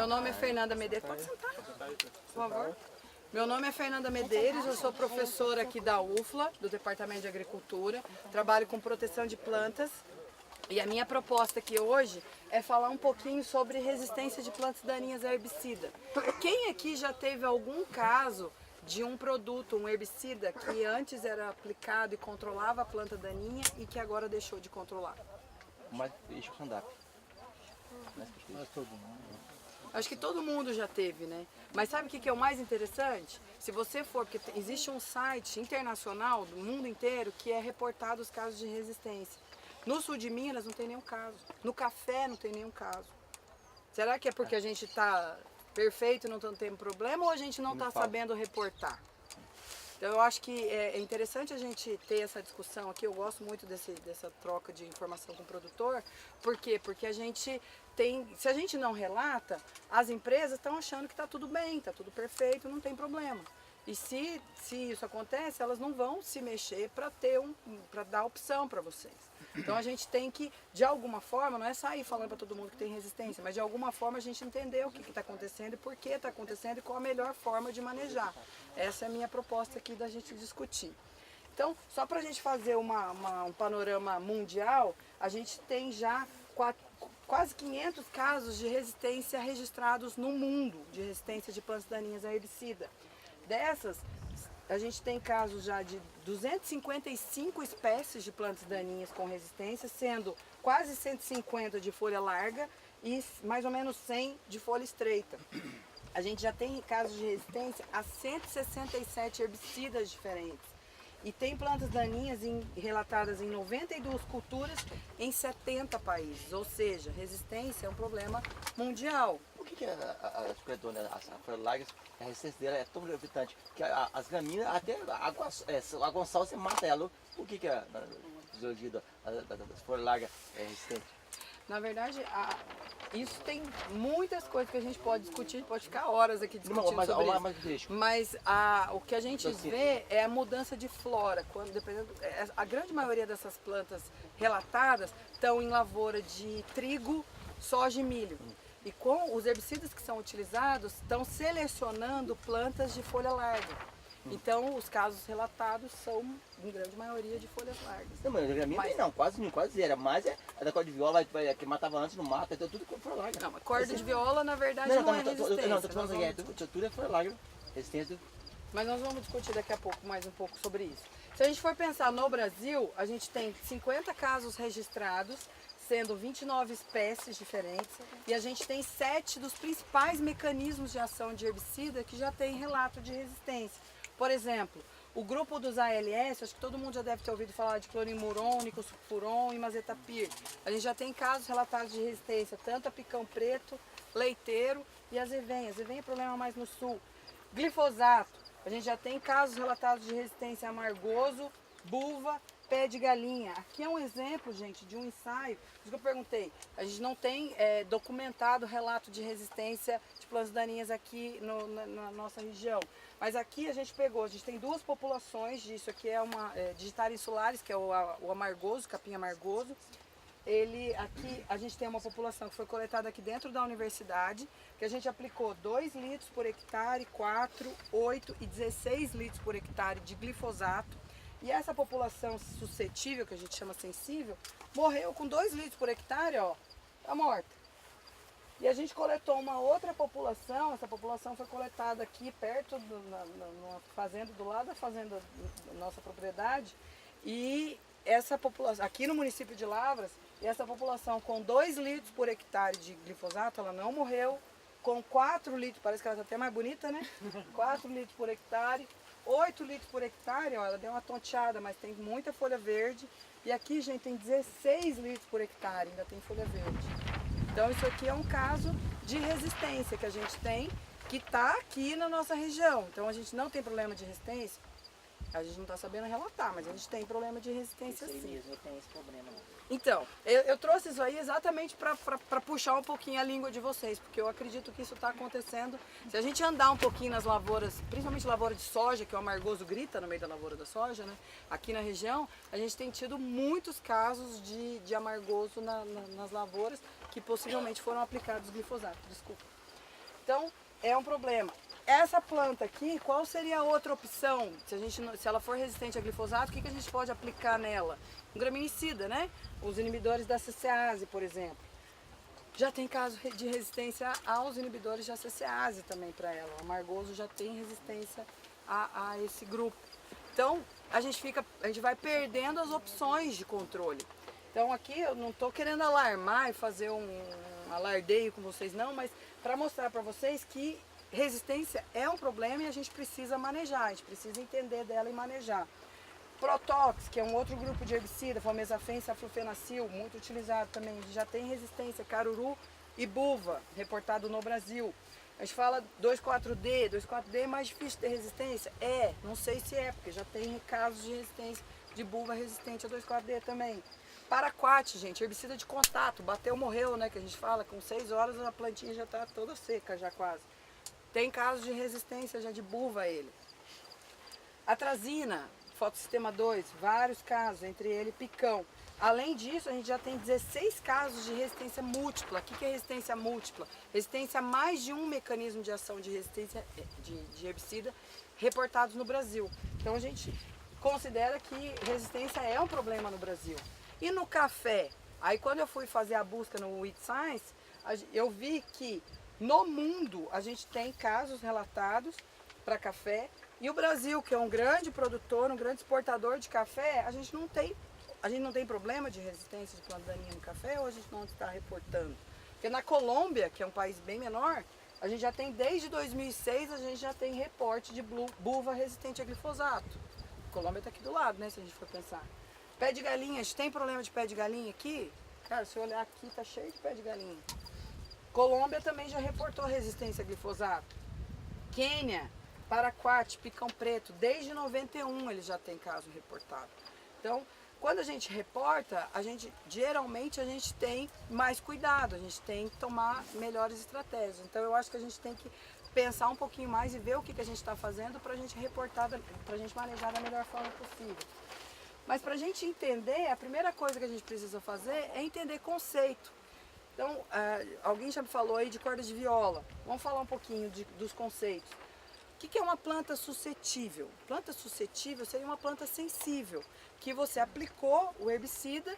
Meu nome é Fernanda Medeiros. Pode sentar, por favor. Meu nome é Fernanda Medeiros, eu sou professora aqui da UFLA, do Departamento de Agricultura. Trabalho com proteção de plantas. E a minha proposta aqui hoje é falar um pouquinho sobre resistência de plantas daninhas a herbicida. Quem aqui já teve algum caso de um produto, um herbicida, que antes era aplicado e controlava a planta daninha e que agora deixou de controlar? Mas deixa o stand-up. Acho que todo mundo já teve, né? Mas sabe o que é o mais interessante? Se você for, porque existe um site internacional do mundo inteiro que é reportado os casos de resistência. No sul de Minas não tem nenhum caso. No café não tem nenhum caso. Será que é porque a gente está perfeito e não está tendo problema ou a gente não está sabendo reportar? Então eu acho que é interessante a gente ter essa discussão aqui. Eu gosto muito dessa troca de informação com o produtor. Por quê? Porque a gente tem, se a gente não relata, as empresas estão achando que está tudo bem, está tudo perfeito, não tem problema. E se isso acontece, elas não vão se mexer para dar opção para vocês. Então a gente tem que, de alguma forma, não é sair falando para todo mundo que tem resistência, mas de alguma forma a gente entender o que está acontecendo e por que está acontecendo e qual a melhor forma de manejar. Essa é a minha proposta aqui da gente discutir. Então, só para a gente fazer um panorama mundial, a gente tem já quase 500 casos de resistência registrados no mundo, de resistência de plantas daninhas a herbicida. Dessas, a gente tem casos já de 255 espécies de plantas daninhas com resistência, sendo quase 150 de folha larga e mais ou menos 100 de folha estreita. A gente já tem casos de resistência a 167 herbicidas diferentes. E tem plantas daninhas relatadas em 92 culturas em 70 países. Ou seja, resistência é um problema mundial. Por que as coledoras, as folhas largas, a resistência dela é tão gravitante? Que as gramíneas, até a Gonçalo, você mata ela. Por que a fisiologia das folhas largas é resistente? Na verdade, isso tem muitas coisas que a gente pode discutir, pode ficar horas aqui discutindo sobre isso. Mas o que a gente vê é a mudança de flora. A grande maioria dessas plantas relatadas estão em lavoura de trigo, soja e milho. E com os herbicidas que são utilizados, estão selecionando plantas de folha larga. Então, os casos relatados são, em grande maioria, de folhas largas. Não, mas a minha não, quase zero. Mas a da corda de viola, que matava antes, não mata, então tudo com folha larga. Não, mas corda de viola, na verdade, não é resistência. Não, tô falando tudo é folha larga, resistência. Mas nós vamos discutir daqui a pouco, mais um pouco sobre isso. Se a gente for pensar no Brasil, a gente tem 50 casos registrados, sendo 29 espécies diferentes, e a gente tem 7 dos principais mecanismos de ação de herbicida que já tem relato de resistência. Por exemplo, o grupo dos ALS, acho que todo mundo já deve ter ouvido falar de clorimuron, nicosulfuron e mazetapir. A gente já tem casos relatados de resistência, tanto a picão preto, leiteiro e azevenha. Azevenha é problema mais no sul. Glifosato, a gente já tem casos relatados de resistência a amargoso, buva, pé de galinha. Aqui é um exemplo, gente, de um ensaio. Por isso que eu perguntei, a gente não tem documentado relato de resistência de plantas daninhas aqui na nossa região. Mas aqui a gente tem duas populações disso. Aqui é uma Digitaria insulares, que é o amargoso, capim amargoso. Aqui a gente tem uma população que foi coletada aqui dentro da universidade, que a gente aplicou 2 litros por hectare, 4, 8 e 16 litros por hectare de glifosato. E essa população suscetível, que a gente chama sensível, morreu com 2 litros por hectare, ó, tá morta. E a gente coletou uma outra população, essa população foi coletada aqui perto, numa fazenda, do lado da fazenda da nossa propriedade, e essa população, aqui no município de Lavras, e essa população com 2 litros por hectare de glifosato, ela não morreu, com 4 litros, parece que ela está até mais bonita, né? 4 litros por hectare, 8 litros por hectare, ó, ela deu uma tonteada, mas tem muita folha verde. E aqui, gente, tem 16 litros por hectare, ainda tem folha verde. Então isso aqui é um caso de resistência que a gente tem, que está aqui na nossa região. Então a gente não tem problema de resistência, a gente não está sabendo relatar, mas a gente tem problema de resistência sim. Mesmo tem esse problema. Então, eu trouxe isso aí exatamente para puxar um pouquinho a língua de vocês, porque eu acredito que isso está acontecendo. Se a gente andar um pouquinho nas lavouras, principalmente lavoura de soja, que o amargoso grita no meio da lavoura da soja, né? Aqui na região, a gente tem tido muitos casos de amargoso nas lavouras que possivelmente foram aplicados glifosato, desculpa. Então, é um problema. Essa planta aqui, qual seria a outra opção? Se ela for resistente a glifosato, o que a gente pode aplicar nela? Um graminicida, né? Os inibidores da CCase, por exemplo. Já tem caso de resistência aos inibidores de CCase também para ela. O amargoso já tem resistência a esse grupo. Então, a gente vai perdendo as opções de controle. Então aqui eu não estou querendo alarmar e fazer um alardeio com vocês não, mas para mostrar para vocês que resistência é um problema e a gente precisa manejar, a gente precisa entender dela e manejar. Protox, que é um outro grupo de herbicida, Fomesafen, Saflufenacil, muito utilizado também, já tem resistência, caruru e buva, reportado no Brasil. A gente fala 2,4-D, 2,4-D é mais difícil ter resistência? Não sei se é, porque já tem casos de resistência de buva resistente a 2,4-D também. Paraquat, gente, herbicida de contato, bateu, morreu, né, que a gente fala, com 6 horas a plantinha já está toda seca, já quase. Tem casos de resistência já de buva a ele. Atrazina, fotossistema 2, vários casos, entre ele picão. Além disso, a gente já tem 16 casos de resistência múltipla. O que é resistência múltipla? Resistência a mais de um mecanismo de ação de resistência de herbicida reportados no Brasil. Então a gente considera que resistência é um problema no Brasil. E no café? Aí quando eu fui fazer a busca no Wheat Science, eu vi que no mundo a gente tem casos relatados para café. E o Brasil, que é um grande produtor, um grande exportador de café, a gente não tem problema de resistência de planta daninha no café, ou a gente não está reportando? Porque na Colômbia, que é um país bem menor, a gente já tem, desde 2006, a gente já tem reporte de buva resistente a glifosato. A Colômbia está aqui do lado, né, se a gente for pensar. Pé de galinha, a gente tem problema de pé de galinha aqui? Cara, se eu olhar aqui, tá cheio de pé de galinha. Colômbia também já reportou resistência a glifosato. Quênia, Paraquat, picão preto, desde 91 ele já tem caso reportado. Então, quando a gente reporta, geralmente a gente tem mais cuidado, a gente tem que tomar melhores estratégias. Então eu acho que a gente tem que pensar um pouquinho mais e ver o que a gente está fazendo para a gente reportar, para a gente manejar da melhor forma possível. Mas para a gente entender, a primeira coisa que a gente precisa fazer é entender conceito. Então, alguém já me falou aí de corda de viola. Vamos falar um pouquinho dos conceitos. O que é uma planta suscetível? Planta suscetível seria uma planta sensível, que você aplicou o herbicida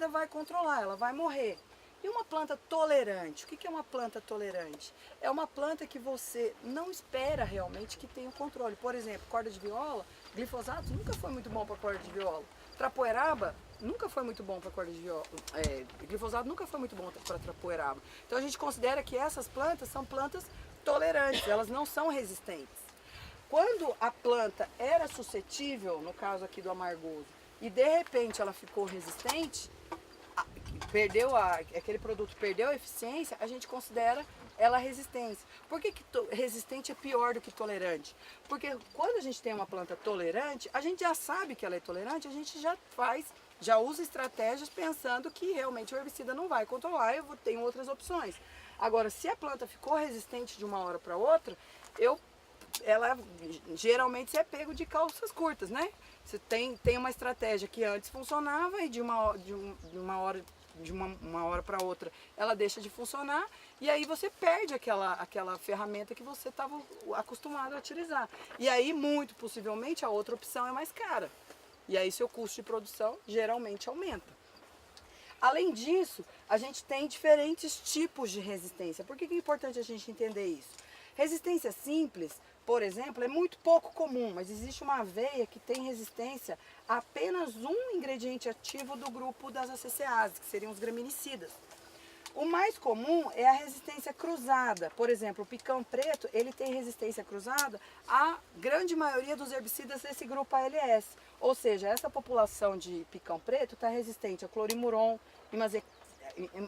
vai controlar, ela vai morrer. E uma planta tolerante? O que é uma planta tolerante? É uma planta que você não espera realmente que tenha o controle. Por exemplo, corda de viola, glifosato nunca foi muito bom para corda de viola. Trapoeraba nunca foi muito bom para corda de viola. Glifosato nunca foi muito bom para trapoeraba. Então a gente considera que essas plantas são plantas tolerantes, elas não são resistentes. Quando a planta era suscetível, no caso aqui do amargoso, e de repente ela ficou resistente, aquele produto perdeu a eficiência, a gente considera ela resistência. Por que resistente é pior do que tolerante? Porque quando a gente tem uma planta tolerante, a gente já sabe que ela é tolerante, a gente já usa estratégias pensando que realmente o herbicida não vai controlar, eu tenho outras opções. Agora, se a planta ficou resistente de uma hora para outra, ela geralmente é pego de calças curtas, né? Você tem uma estratégia que antes funcionava e de uma hora para outra ela deixa de funcionar e aí você perde aquela ferramenta que você estava acostumado a utilizar. E aí, muito possivelmente, a outra opção é mais cara. E aí seu custo de produção geralmente aumenta. Além disso, a gente tem diferentes tipos de resistência. Por que é importante a gente entender isso? Resistência simples, por exemplo, é muito pouco comum, mas existe uma aveia que tem resistência a apenas um ingrediente ativo do grupo das ACCases, que seriam os graminicidas. O mais comum é a resistência cruzada. Por exemplo, o picão preto, ele tem resistência cruzada à grande maioria dos herbicidas desse grupo ALS. Ou seja, essa população de picão preto está resistente a clorimuron,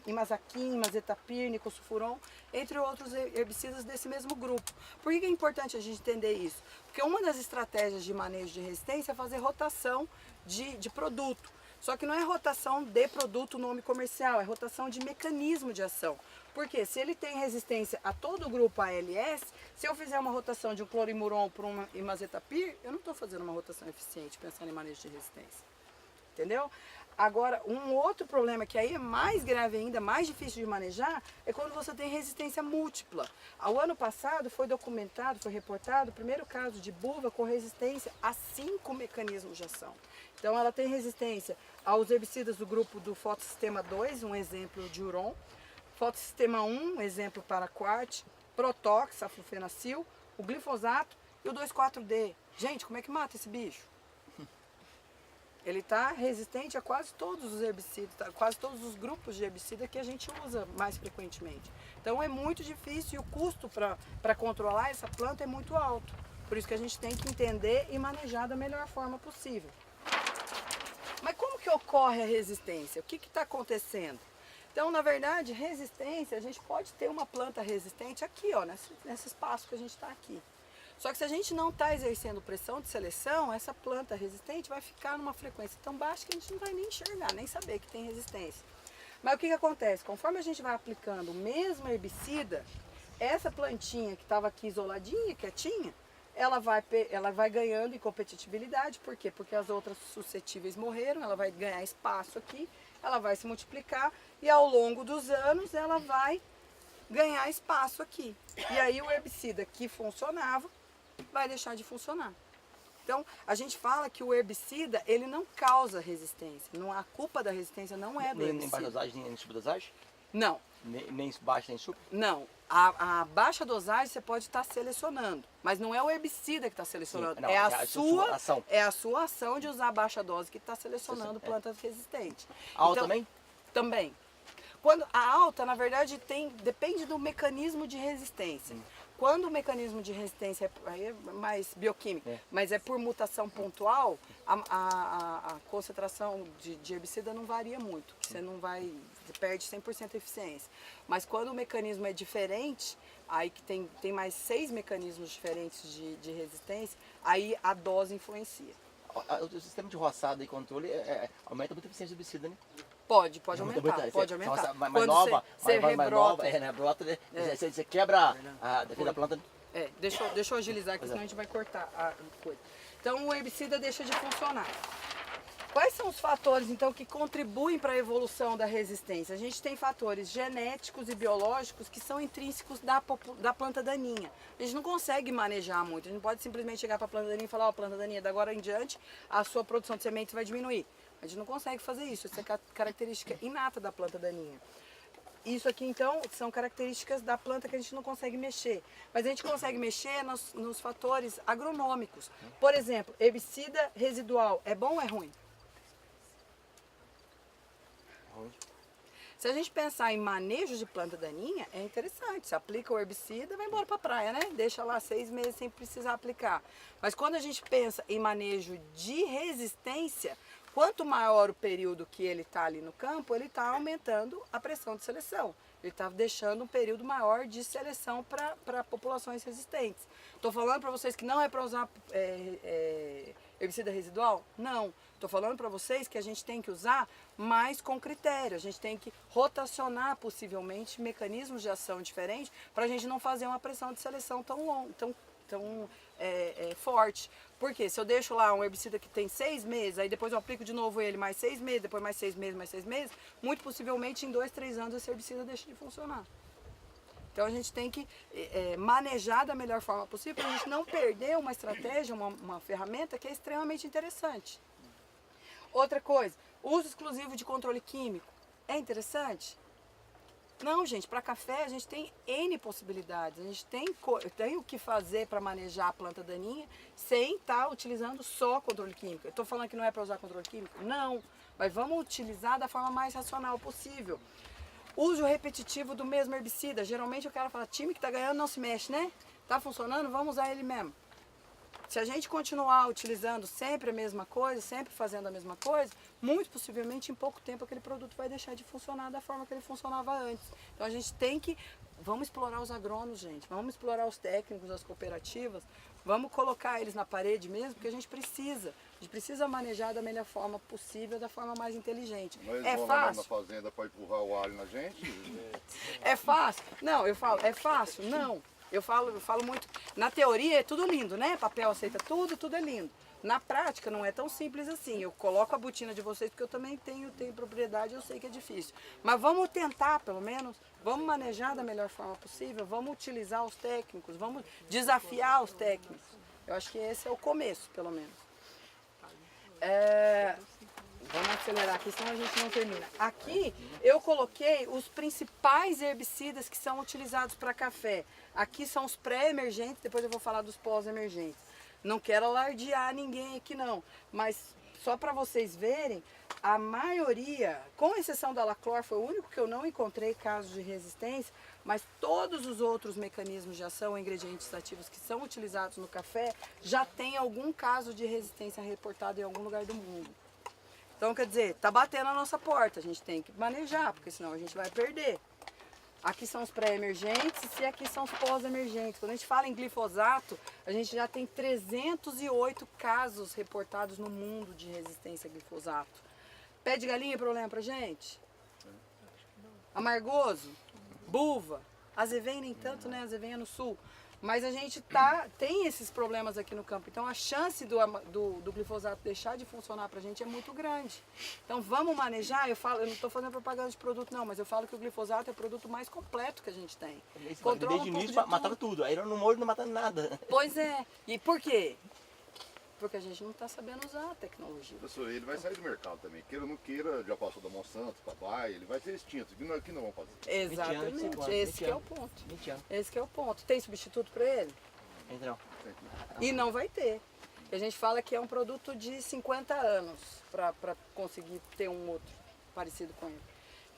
imazaquim, imazetapir, nicosulfuron, entre outros herbicidas desse mesmo grupo. Por que é importante a gente entender isso? Porque uma das estratégias de manejo de resistência é fazer rotação de produto. Só que não é rotação de produto nome comercial, é rotação de mecanismo de ação. Porque se ele tem resistência a todo o grupo ALS, se eu fizer uma rotação de um clorimuron para um imazetapir, eu não estou fazendo uma rotação eficiente pensando em manejo de resistência. entendeu? Agora, um outro problema que aí é mais grave ainda, mais difícil de manejar, é quando você tem resistência múltipla. Ao ano passado foi documentado, foi reportado o primeiro caso de buva com resistência a 5 mecanismos de ação. Então ela tem resistência aos herbicidas do grupo do fotossistema 2, um exemplo de Uron, fotossistema 1, um exemplo paraquat, Protox, a flufenacil, o glifosato e o 2,4-D. Gente, como é que mata esse bicho? Ele está resistente a quase todos os herbicidas, quase todos os grupos de herbicida que a gente usa mais frequentemente. Então é muito difícil e o custo para controlar essa planta é muito alto. Por isso que a gente tem que entender e manejar da melhor forma possível. Mas como que ocorre a resistência? O que está acontecendo? Então, na verdade, resistência, a gente pode ter uma planta resistente aqui, ó, nesse espaço que a gente está aqui. Só que se a gente não está exercendo pressão de seleção, essa planta resistente vai ficar numa frequência tão baixa que a gente não vai nem enxergar, nem saber que tem resistência. Mas o que acontece? Conforme a gente vai aplicando o mesmo herbicida, essa plantinha que estava aqui isoladinha, quietinha, ela vai ganhando em competitividade. Por quê? Porque as outras suscetíveis morreram, ela vai ganhar espaço aqui, ela vai se multiplicar e ao longo dos anos ela vai ganhar espaço aqui. E aí o herbicida que funcionava vai deixar de funcionar. Então, a gente fala que o herbicida, ele não causa resistência. Não, a culpa da resistência não é do herbicida. Nem baixa dosagem, nem subdosagem? Não. Nem baixa, nem super? Não. A baixa dosagem você pode estar selecionando, mas não é o herbicida que está selecionando. Sim, não, é a sua ação de usar a baixa dose que está selecionando plantas resistentes. A alta também? Também. Quando a alta, na verdade, depende do mecanismo de resistência. Quando o mecanismo de resistência é mais bioquímico, mas é por mutação pontual, a concentração de herbicida não varia muito. Você não vai, você perde 100% de eficiência. Mas quando o mecanismo é diferente, aí que tem mais 6 mecanismos diferentes de resistência, aí a dose influencia. O sistema de roçada e controle aumenta muito a eficiência do herbicida, né? Pode aumentar, pode aumentar. Nossa, mais nova, rebrota, você quebra a defesa da planta. Deixa eu agilizar, porque senão a gente vai cortar a coisa. Então o herbicida deixa de funcionar. Quais são os fatores, então, que contribuem para a evolução da resistência? A gente tem fatores genéticos e biológicos que são intrínsecos da planta daninha. A gente não consegue manejar muito, a gente não pode simplesmente chegar para a planta daninha e falar, ó, planta daninha, da agora em diante, a sua produção de sementes vai diminuir. A gente não consegue fazer isso, isso é característica inata da planta daninha. Isso aqui, então, são características da planta que a gente não consegue mexer. Mas a gente consegue mexer nos fatores agronômicos. Por exemplo, herbicida residual, é bom ou é ruim? Se a gente pensar em manejo de planta daninha, é interessante. Você aplica o herbicida, vai embora para a praia, né? Deixa lá 6 meses sem precisar aplicar. Mas quando a gente pensa em manejo de resistência, quanto maior o período que ele está ali no campo, ele está aumentando a pressão de seleção. Ele está deixando um período maior de seleção para populações resistentes. Estou falando para vocês que não é para usar herbicida residual? Não. Estou falando para vocês que a gente tem que usar mais com critério. A gente tem que rotacionar possivelmente mecanismos de ação diferentes para a gente não fazer uma pressão de seleção tão forte. Porque se eu deixo lá um herbicida que tem 6 meses, aí depois eu aplico de novo ele mais 6 meses, depois mais 6 meses, mais 6 meses, muito possivelmente em 2, 3 anos esse herbicida deixa de funcionar. Então a gente tem que manejar da melhor forma possível para a gente não perder uma estratégia, uma ferramenta que é extremamente interessante. Outra coisa, uso exclusivo de controle químico. É interessante? Não, gente, para café a gente tem N possibilidades. A gente tem o que fazer para manejar a planta daninha sem estar utilizando só controle químico. Eu estou falando que não é para usar controle químico? Não, mas vamos utilizar da forma mais racional possível. Uso repetitivo do mesmo herbicida. Geralmente o cara fala, time que está ganhando não se mexe, né? Está funcionando, vamos usar ele mesmo. Se a gente continuar utilizando sempre a mesma coisa, sempre fazendo a mesma coisa, muito possivelmente em pouco tempo aquele produto vai deixar de funcionar da forma que ele funcionava antes. Então a gente tem que, vamos explorar os agrônomos, gente, vamos explorar os técnicos, as cooperativas, vamos colocar eles na parede mesmo, porque a gente precisa manejar da melhor forma possível, da forma mais inteligente. Mas é vão fácil? lá na fazenda para empurrar o alho na gente? É fácil? Não, eu falo, é fácil? Não. Eu falo muito, na teoria é tudo lindo, né? Papel aceita tudo é lindo. Na prática não é tão simples assim. Eu coloco a botina de vocês porque eu também tenho propriedade, eu sei que é difícil. Mas vamos tentar, pelo menos, vamos manejar da melhor forma possível, vamos utilizar os técnicos, vamos desafiar os técnicos. Eu acho que esse é o começo, pelo menos. Vamos acelerar aqui, senão a gente não termina. Aqui eu coloquei os principais herbicidas que são utilizados para café. Aqui são os pré-emergentes, depois eu vou falar dos pós-emergentes. Não quero alardear ninguém aqui não, mas só para vocês verem, a maioria, com exceção da Laclor, foi o único que eu não encontrei casos de resistência, mas todos os outros mecanismos de ação, ingredientes ativos que são utilizados no café, já tem algum caso de resistência reportado em algum lugar do mundo. Então, quer dizer, tá batendo a nossa porta, a gente tem que manejar, porque senão a gente vai perder. Aqui são os pré-emergentes e aqui são os pós-emergentes. Quando a gente fala em glifosato, a gente já tem 308 casos reportados no mundo de resistência a glifosato. Pé de galinha é problema pra gente? Amargoso? Buva? Azevém nem tanto, né? Azevém é no sul. Mas a gente tem esses problemas aqui no campo. Então a chance do glifosato deixar de funcionar pra gente é muito grande. Então vamos manejar, eu não estou fazendo propaganda de produto não, mas eu falo que o glifosato é o produto mais completo que a gente tem. Desde o início matava tudo, aí no molho não matava nada. Pois é. E por quê? Porque a gente não está sabendo usar a tecnologia. Professor, ele vai sair do mercado também. Queira ou não queira, já passou da Monsanto, papai, ele vai ser extinto. O que não vamos fazer? Exatamente, esse que é o ponto. 20 anos. Esse que é o ponto. Tem substituto para ele? Então, E não vai ter. A gente fala que é um produto de 50 anos para conseguir ter um outro parecido com ele.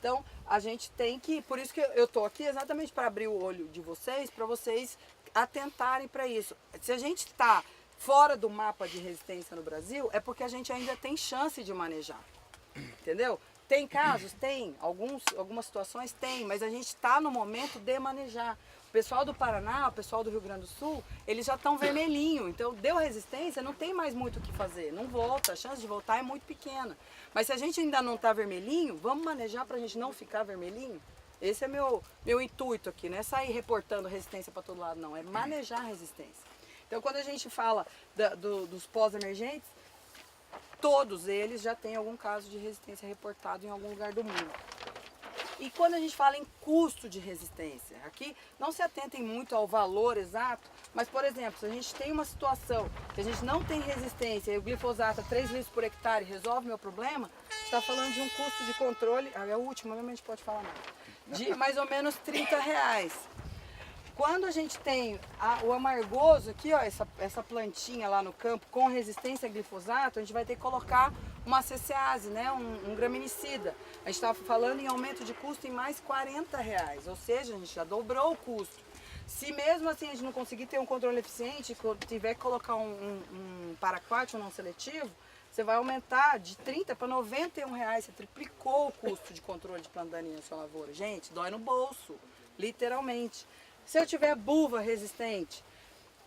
Então, a gente tem que... Por isso que eu estou aqui exatamente para abrir o olho de vocês, para vocês atentarem para isso. Se a gente está fora do mapa de resistência no Brasil, é porque a gente ainda tem chance de manejar. Entendeu? Tem casos? Tem. Algumas situações? Tem. Mas a gente está no momento de manejar. O pessoal do Paraná, o pessoal do Rio Grande do Sul, eles já estão vermelhinho. Então, deu resistência, não tem mais muito o que fazer. Não volta. A chance de voltar é muito pequena. Mas se a gente ainda não está vermelhinho, vamos manejar para a gente não ficar vermelhinho? Esse é meu intuito aqui. Não é sair reportando resistência para todo lado, não. É manejar a resistência. Então, quando a gente fala dos pós-emergentes, todos eles já têm algum caso de resistência reportado em algum lugar do mundo. E quando a gente fala em custo de resistência, aqui não se atentem muito ao valor exato, mas, por exemplo, se a gente tem uma situação que a gente não tem resistência e o glifosato a 3 litros por hectare resolve meu problema, a gente está falando de um custo de controle, é o último, a gente pode falar mais, de mais ou menos R$30. Quando a gente tem o amargoso aqui, ó, essa plantinha lá no campo com resistência a glifosato, a gente vai ter que colocar uma CCase, né, um graminicida. A gente estava falando em aumento de custo em mais R$40, ou seja, a gente já dobrou o custo. Se mesmo assim a gente não conseguir ter um controle eficiente, tiver que colocar um paraquat, um não seletivo, você vai aumentar de R$30 para R$91, você triplicou o custo de controle de planta daninha na sua lavoura. Gente, dói no bolso, literalmente. Se eu tiver buva resistente,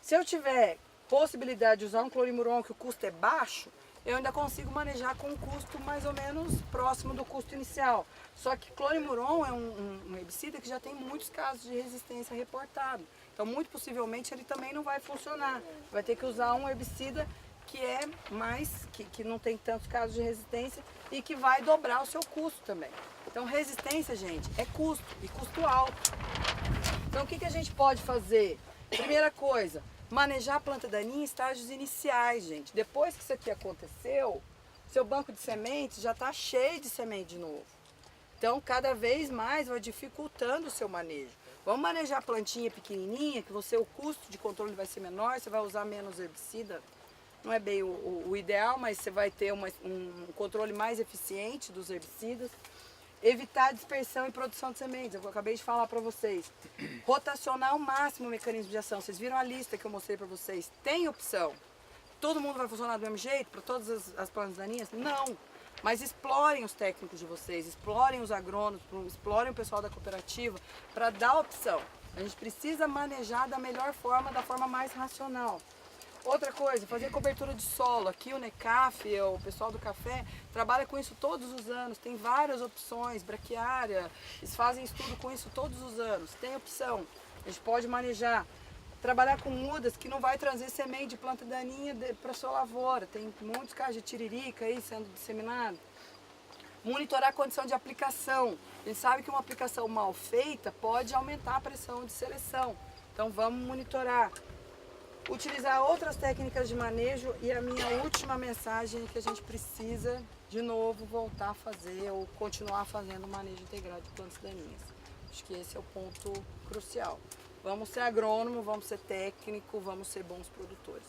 se eu tiver possibilidade de usar um clorimuron que o custo é baixo, eu ainda consigo manejar com um custo mais ou menos próximo do custo inicial. Só que clorimuron é um herbicida que já tem muitos casos de resistência reportados. Então, muito possivelmente, ele também não vai funcionar. Vai ter que usar um herbicida que é que não tem tantos casos de resistência e que vai dobrar o seu custo também. Então, resistência, gente, é custo, e custo alto. Então, o que a gente pode fazer? Primeira coisa, manejar a planta daninha em estágios iniciais, gente. Depois que isso aqui aconteceu, seu banco de sementes já está cheio de semente de novo. Então, cada vez mais vai dificultando o seu manejo. Vamos manejar a plantinha pequenininha, que o custo de controle vai ser menor, você vai usar menos herbicida. Não é bem o ideal, mas você vai ter um controle mais eficiente dos herbicidas. Evitar dispersão e produção de sementes, eu acabei de falar para vocês. Rotacionar ao máximo o mecanismo de ação. Vocês viram a lista que eu mostrei para vocês? Tem opção. Todo mundo vai funcionar do mesmo jeito para todas as plantas daninhas? Não. Mas explorem os técnicos de vocês, explorem os agrônomos, explorem o pessoal da cooperativa para dar opção. A gente precisa manejar da melhor forma, da forma mais racional. Outra coisa, fazer cobertura de solo. Aqui o NECAF, o pessoal do café, trabalha com isso todos os anos. Tem várias opções, braquiária, eles fazem estudo com isso todos os anos. Tem opção, a gente pode manejar. Trabalhar com mudas que não vai trazer semente de planta daninha para sua lavoura. Tem muitos casos de tiririca aí sendo disseminado. Monitorar a condição de aplicação. A gente sabe que uma aplicação mal feita pode aumentar a pressão de seleção. Então vamos monitorar. Utilizar outras técnicas de manejo e a minha última mensagem é que a gente precisa, de novo, voltar a fazer ou continuar fazendo o manejo integrado de plantas daninhas. Acho que esse é o ponto crucial. Vamos ser agrônomo, vamos ser técnico, vamos ser bons produtores.